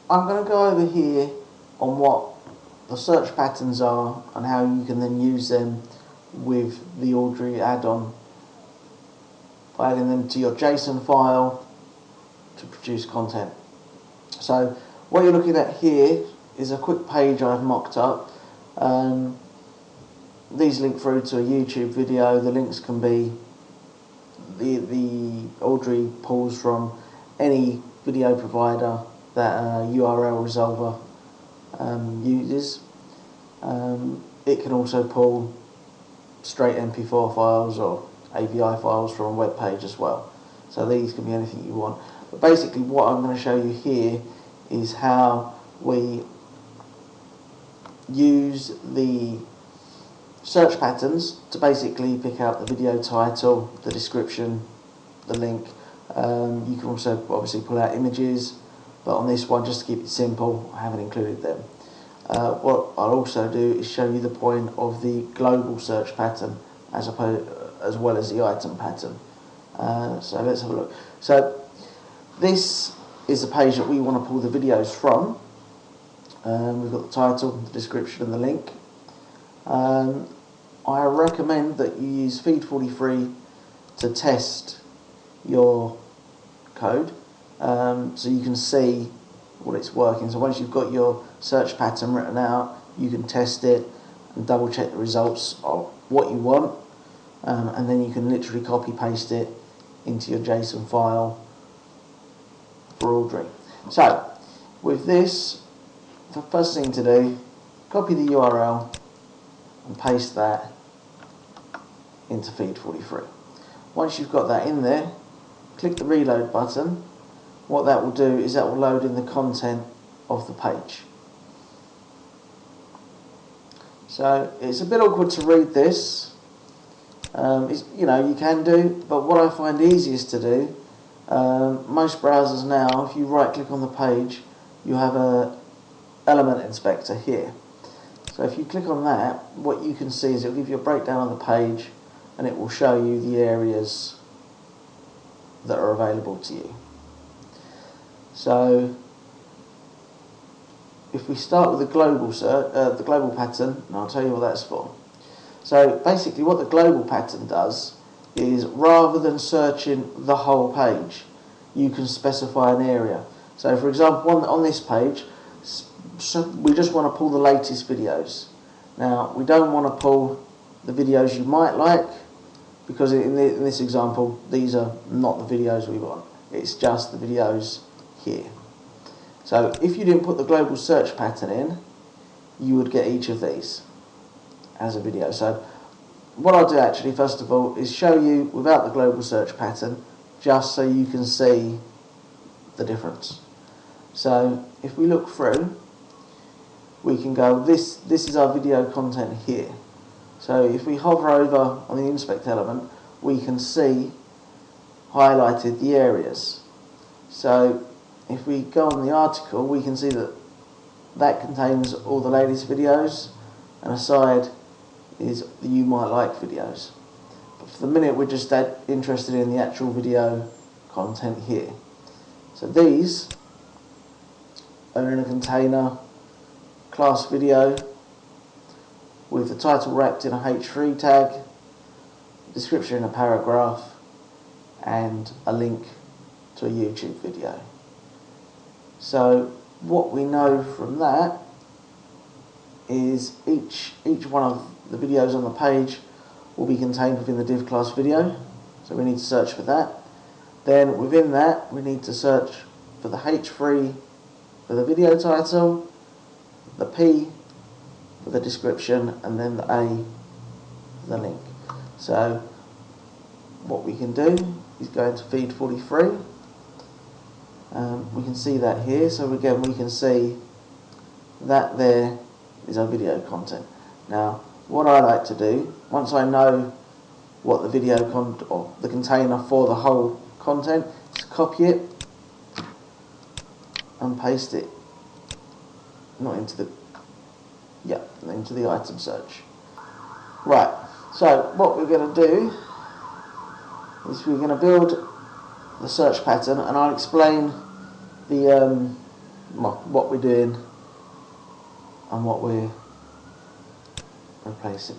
I'm going to go over here on what the search patterns are and how you can then use them with the Audrey add-on by adding them to your JSON file to produce content. So what you're looking at here is a quick page I've mocked up. These link through to a YouTube video. The links can be the Audrey pulls from any video provider that URL resolver uses. It can also pull straight MP4 files or API files from a web page as well. So these can be anything you want. But basically what I'm going to show you here is how we use the search patterns to basically pick out the video title, the description, the link. You can also obviously pull out images, but on this one, just to keep it simple, I haven't included them. What I'll also do is show you the point of the global search pattern as well as the item pattern. So let's have a look. So this is the page that we want to pull the videos from. We've got the title, the description and the link. I recommend that you use Feed43 to test your code so you can see what it's working. So once you've got your search pattern written out, you can test it and double check the results of what you want, and then you can literally copy paste it into your JSON file for Audrey. So with this, the first thing to do, copy the URL and paste that into Feed43. Once you've got that in there, click the reload button. What that will do is that will load in the content of the page. So it's a bit awkward to read this. You can do, but what I find easiest to do, most browsers now, if you right click on the page, you have a element inspector here. So if you click on that, what you can see is it will give you a breakdown on the page and it will show you the areas that are available to you. So if we start with the global pattern, and I'll tell you what that's for. So basically what the global pattern does is, rather than searching the whole page, you can specify an area. So for example, on this page, we just want to pull the latest videos. Now we don't want to pull the videos you might like, because in this example these are not the videos we want, it's just the videos here. So if you didn't put the global search pattern in, you would get each of these as a video. So what I'll do actually first of all is show you without the global search pattern, just so you can see the difference. So if we look through, we can go, this is our video content here. So if we hover over on the inspect element, we can see highlighted the areas. So if we go on the article, we can see that that contains all the latest videos, and aside is the you might like videos. But for the minute we're just interested in the actual video content here. So these are in a container, class video, with the title wrapped in a H3 tag, description in a paragraph, and a link to a YouTube video. So what we know from that is each one of the videos on the page will be contained within the div class video, so we need to search for that. Then within that we need to search for the H3 for the video title, the P for the description, and then the A for the link. So what we can do is go into Feed43. We can see that here, so again we can see that there is our video content. Now what I like to do, once I know what the video or the container for the whole content, is copy it and paste it into the item search. Right, so what we're going to do is we're going to build the search pattern, and I'll explain the what we're doing and what we're replacing.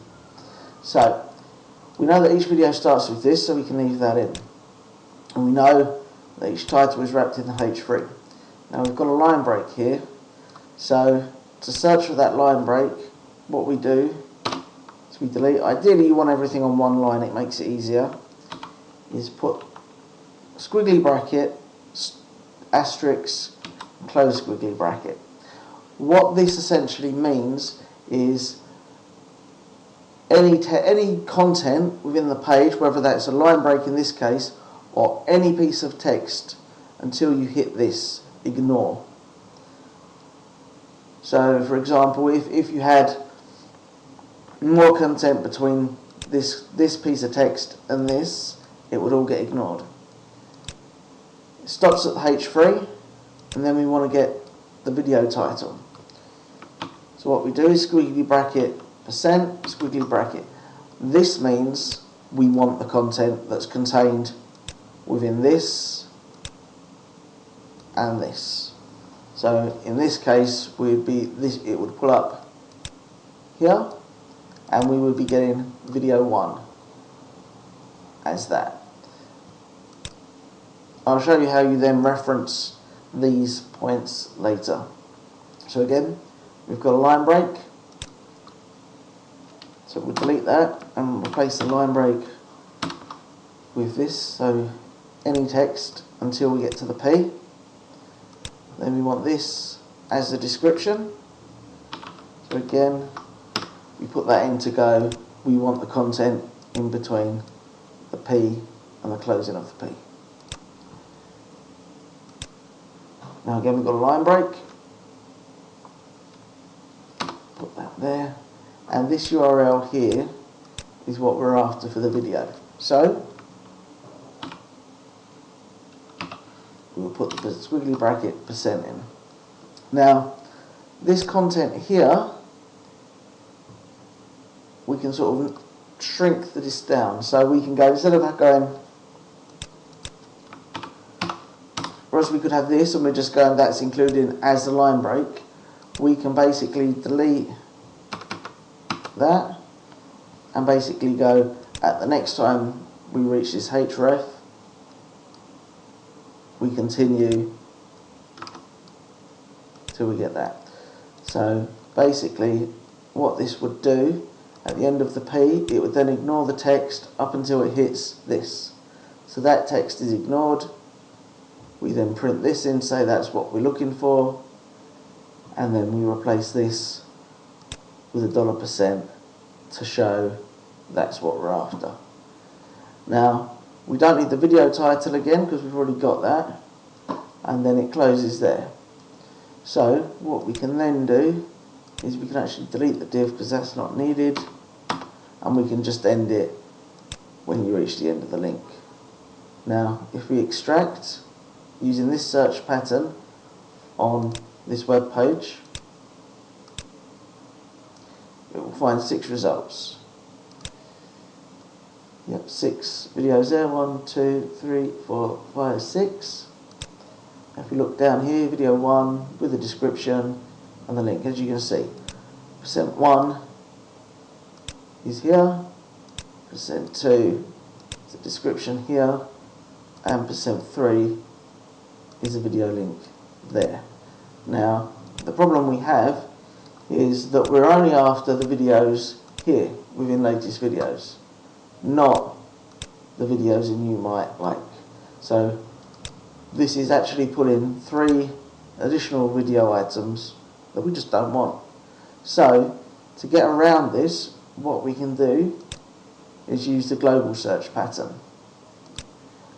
So we know that each video starts with this, so we can leave that in. And we know that each title is wrapped in the H3. Now we've got a line break here, so to search for that line break, what we do is we delete. Ideally you want everything on one line, it makes it easier. Is put squiggly bracket, asterisk, close squiggly bracket. What this essentially means is any content within the page, whether that's a line break in this case, or any piece of text, until you hit this, ignore. So for example, if you had more content between this piece of text and this, it would all get ignored. It stops at the H3, and then we want to get the video title. So what we do is squiggly bracket, percent, squiggly bracket. This means we want the content that's contained within this and this. So in this case, it would pull up here, and we would be getting video 1 as that. I'll show you how you then reference these points later. So again, we've got a line break. So we'll delete that and replace the line break with this. So any text until we get to the P. Then we want this as the description. So again, we put that in to go. We want the content in between the P and the closing of the P. Now again, we've got a line break. Put that there. And this URL here is what we're after for the video. So we'll put the squiggly bracket percent in. Now this content here, we can sort of shrink this down. So we can go, instead of going, or else we could have this and we're just going, that's included as the line break. We can basically delete that and basically go, at the next time we reach this href, we continue till we get that. So basically what this would do, at the end of the P, it would then ignore the text up until it hits this. So that text is ignored. We then print this in, say that's what we're looking for, and then we replace this with $% to show that's what we're after. Now we don't need the video title again because we've already got that, and then it closes there. So what we can then do is we can actually delete the div because that's not needed, and we can just end it when you reach the end of the link. Now if we extract using this search pattern on this web page, it will find 6 results. Yep, 6 videos there, 1, 2, 3, 4, 5, 6. If we look down here, video 1 with the description and the link, as you can see, %1 is here, %2 is the description here, and %3 is a video link there. Now the problem we have is that we're only after the videos here within latest videos, not the videos in you might like. So this is actually pulling 3 additional video items that we just don't want. So to get around this, what we can do is use the global search pattern.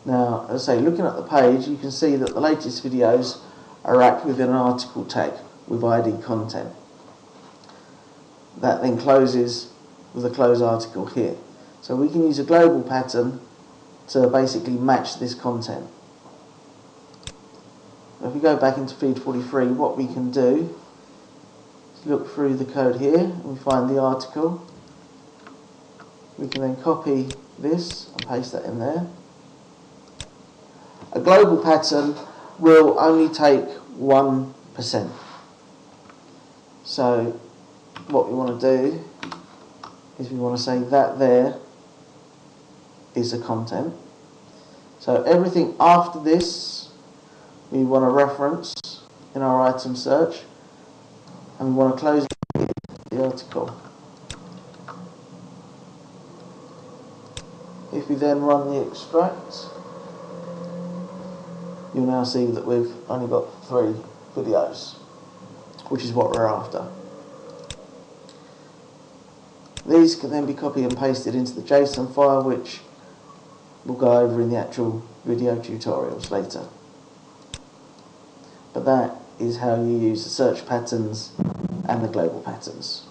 Now, as I say, looking at the page, you can see that the latest videos are wrapped within an article tag with ID content. That then closes with a close article here. So we can use a global pattern to basically match this content. If we go back into feed 43, what we can do is look through the code here and we find the article. We can then copy this and paste that in there. A global pattern will only take one So what we want to do is we want to say that there is the content. So everything after this we want to reference in our item search, and we want to close the article. If we then run the extract, you'll now see that we've only got 3 videos, which is what we're after. These can then be copied and pasted into the JSON file, which we'll go over in the actual video tutorials later. But that is how you use the search patterns and the global patterns.